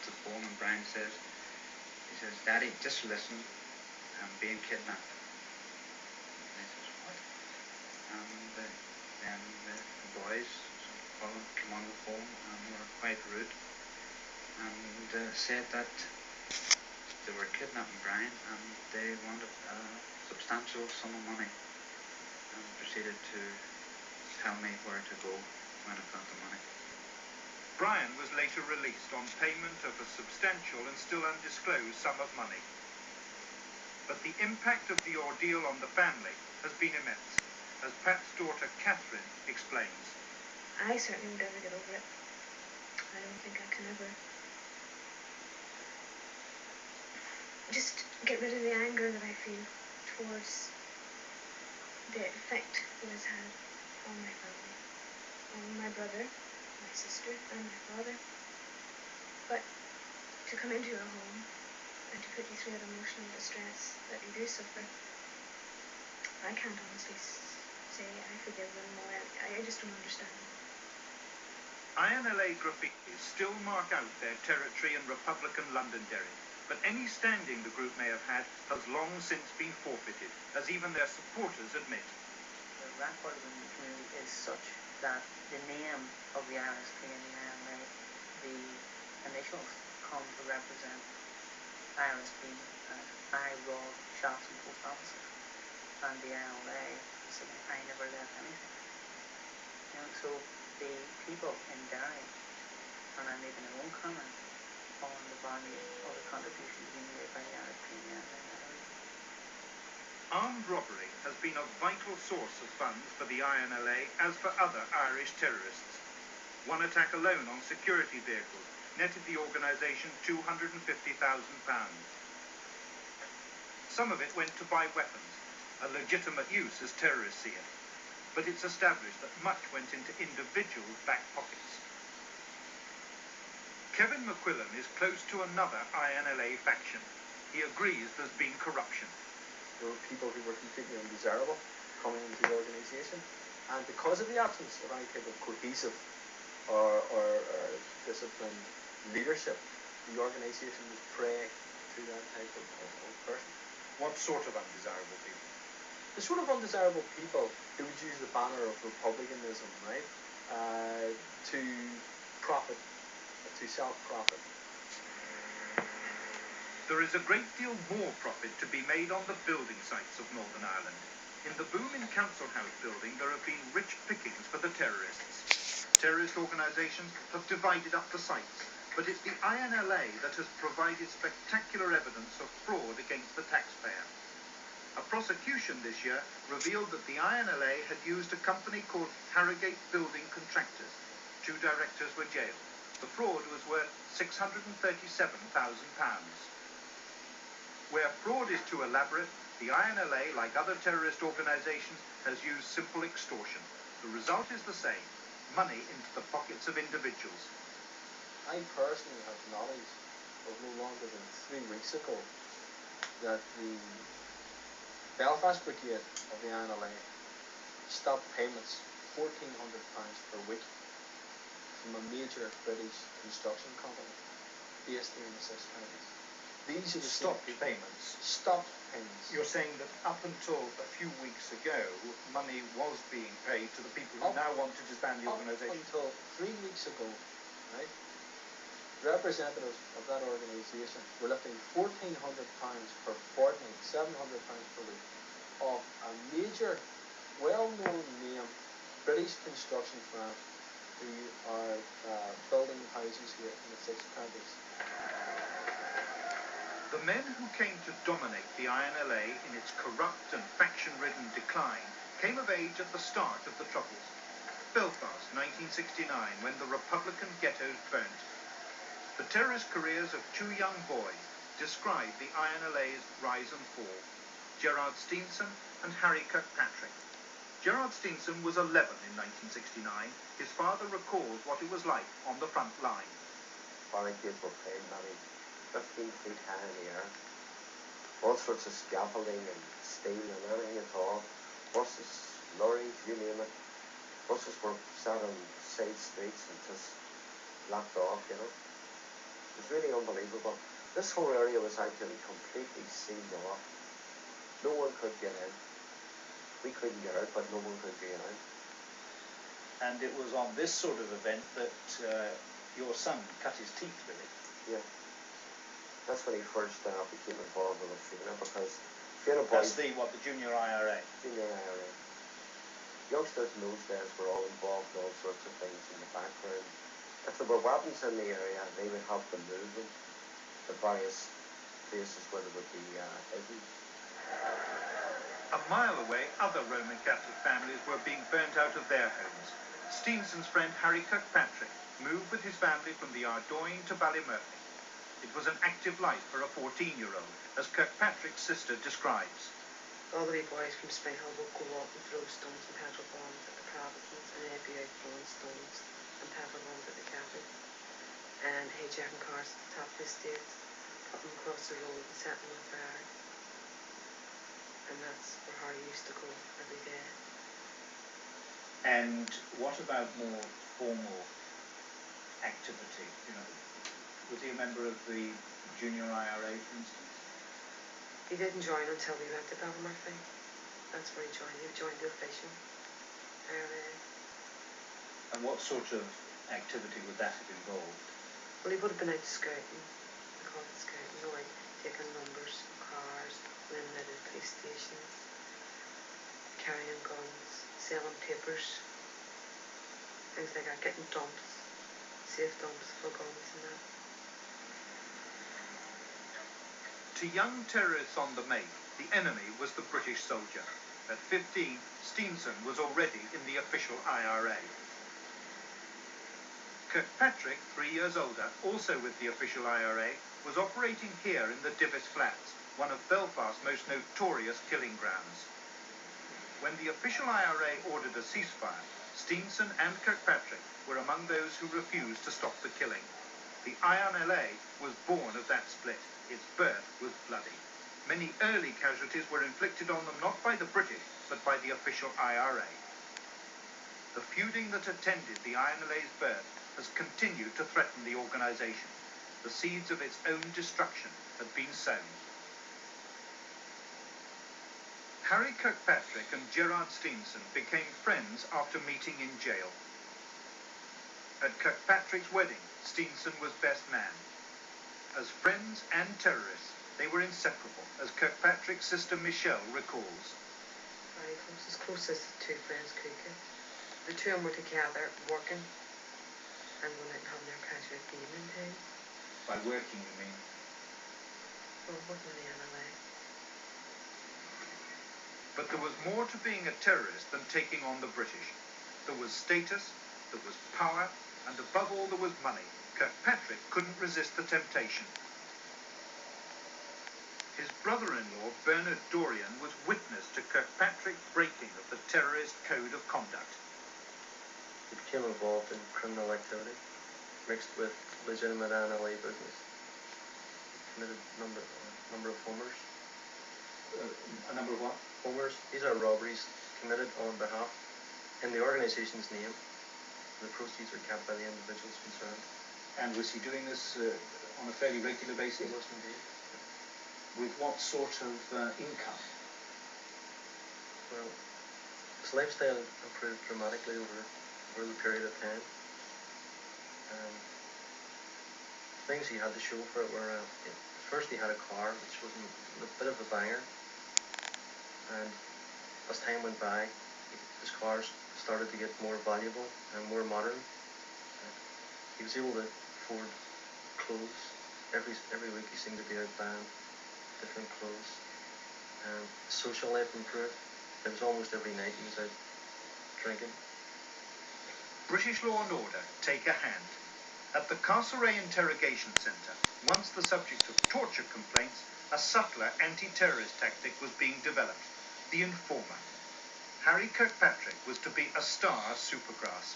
answered the phone, and Brian says, "Daddy, just listen, I'm being kidnapped." And he says, "What?" And then the boys came on the phone and were quite rude, and said that they were kidnapping Brian and they wanted a substantial sum of money, and proceeded to tell me where to go when I got the money. Brian was later released on payment of a substantial and still undisclosed sum of money. But the impact of the ordeal on the family has been immense, as Pat's daughter Catherine explains. I certainly would never get over it. I don't think I can ever just get rid of the anger that I feel towards the effect it has had on my family, on my brother, my sister, and my father. But to come into your home and to put you through that emotional distress that you do suffer, I can't honestly say I forgive them, or I just don't understand. INLA graffitis still mark out their territory in Republican Londonderry, but any standing the group may have had has long since been forfeited, as even their supporters admit. The record in the community is such that the name of the RSP and the INLA, the initials come to represent RSP as I robbed shops and post offices, and the INLA saying I never left anything. So the people in Derry, and I'm making their own comment on the value of the contribution being made by the RSP and the INLA. Armed robbery has been a vital source of funds for the INLA as for other Irish terrorists. One attack alone on security vehicles netted the organisation £250,000. Some of it went to buy weapons, a legitimate use as terrorists see it, but it's established that much went into individuals' back pockets. Kevin McQuillan is close to another INLA faction. He agrees there's been corruption. There were people who were completely undesirable coming into the organisation, and because of the absence of any type of cohesive or disciplined leadership, the organisation was prey to that type of person. What sort of undesirable people? The sort of undesirable people who would use the banner of republicanism, right, to profit, to self-profit. There is a great deal more profit to be made on the building sites of Northern Ireland. In the booming council house building, there have been rich pickings for the terrorists. Terrorist organisations have divided up the sites, but it's the INLA that has provided spectacular evidence of fraud against the taxpayer. A prosecution this year revealed that the INLA had used a company called Harrogate Building Contractors. 2 directors were jailed. The fraud was worth £637,000. Where fraud is too elaborate, the INLA, like other terrorist organisations, has used simple extortion. The result is the same: money into the pockets of individuals. I personally have knowledge of no longer than 3 weeks ago that the Belfast Brigade of the INLA stopped payments £1,400 per week from a major British construction company based in the 6 counties. These are the Stopped payments. Stopped payments. You're saying that up until a few weeks ago, money was being paid to the people who now want to disband the organisation? Up until 3 weeks ago, right, representatives of that organisation were lifting £1,400 per fortnight, £700 per week, of a major, well-known name British construction firm who are building houses here in the 6 counties. The men who came to dominate the INLA in its corrupt and faction-ridden decline came of age at the start of the Troubles. Belfast, 1969, when the Republican ghettos burnt. The terrorist careers of 2 young boys describe the INLA's rise and fall: Gerard Steenson and Harry Kirkpatrick. Gerard Steenson was 11 in 1969. His father recalls what it was like on the front line. Foreign kids were paid maybe 15 feet high in the air. All sorts of scaffolding and steel and anything at all. Buses, lorries, you name it. Buses were sat on side streets and just blocked off, you know. It was really unbelievable. This whole area was actually completely sealed off. No one could get in. We couldn't get out, but no one could get out. And it was on this sort of event that your son cut his teeth, really. Yeah. That's when he first became involved with the FINA, because FINA That's boys... the junior IRA? Junior IRA. Youngsters in those days were all involved in all sorts of things in the background. If there were weapons in the area, they would help them move them to various places where they would be hidden. A mile away, other Roman Catholic families were being burnt out of their homes. Steenson's friend Harry Kirkpatrick moved with his family from the Ardoyne to Ballymurphy. It was an active life for a 14-year-old, as Kirkpatrick's sister describes. All the wee boys from Springhill would go up and throw stones and petrol bombs at the Protestants, and they'd be out throwing stones and petrol bombs at the Catholics, and hijacking cars at the top of the estates, putting them across the road and setting them on fire. And that's where Harry used to go every day. And what about more formal activity? You know, was he a member of the junior IRA, for instance? He didn't join until we went to Ballymurphy. That's where he joined. He joined the official IRA. And what sort of activity would that have involved? Well, he would have been out scouting. We call it scouting, you know, like taking numbers from cars, going in and out of police stations, carrying guns, selling papers, things like that, getting dumps, safe dumps for guns and that. To young terrorists on the make, the enemy was the British soldier. At 15, Steenson was already in the official IRA. Kirkpatrick, 3 years older, also with the official IRA, was operating here in the Divis Flats, one of Belfast's most notorious killing grounds. When the official IRA ordered a ceasefire, Steenson and Kirkpatrick were among those who refused to stop the killing. The INLA was born of that split. Its birth was bloody. Many early casualties were inflicted on them not by the British, but by the official IRA. The feuding that attended the INLA's birth has continued to threaten the organisation. The seeds of its own destruction had been sown. Harry Kirkpatrick and Gerard Steenson became friends after meeting in jail. At Kirkpatrick's wedding, Steenson was best man. As friends and terrorists, they were inseparable, as Kirkpatrick's sister Michelle recalls. Very close, as close as two friends could get. The two of them were together, working, and going out and having their casual evening time. By working, you mean? Well, working in the INLA. But there was more to being a terrorist than taking on the British. There was status, there was power, and above all there was money. Kirkpatrick couldn't resist the temptation. His brother-in-law, Bernard Dorian, was witness to Kirkpatrick's breaking of the terrorist code of conduct. He became involved in criminal activity, mixed with legitimate INLA business. He committed a number of homers. A number of what? Homers. These are robberies committed on behalf, in the organisation's name. The proceeds are kept by the individuals concerned. And was he doing this on a fairly regular basis? He was indeed. With what sort of income? Well, his lifestyle improved dramatically over the period of time. Things he had to show for it were, first he had a car, which was a bit of a banger. And as time went by, his cars started to get more valuable and more modern. He was able to afford clothes. Every week he seemed to be out buying different clothes. Social life improved. It was almost every night he was out drinking. British law and order take a hand. At the Castlereagh Interrogation Centre, once the subject of torture complaints, a subtler anti-terrorist tactic was being developed: the informer. Harry Kirkpatrick was to be a star supergrass.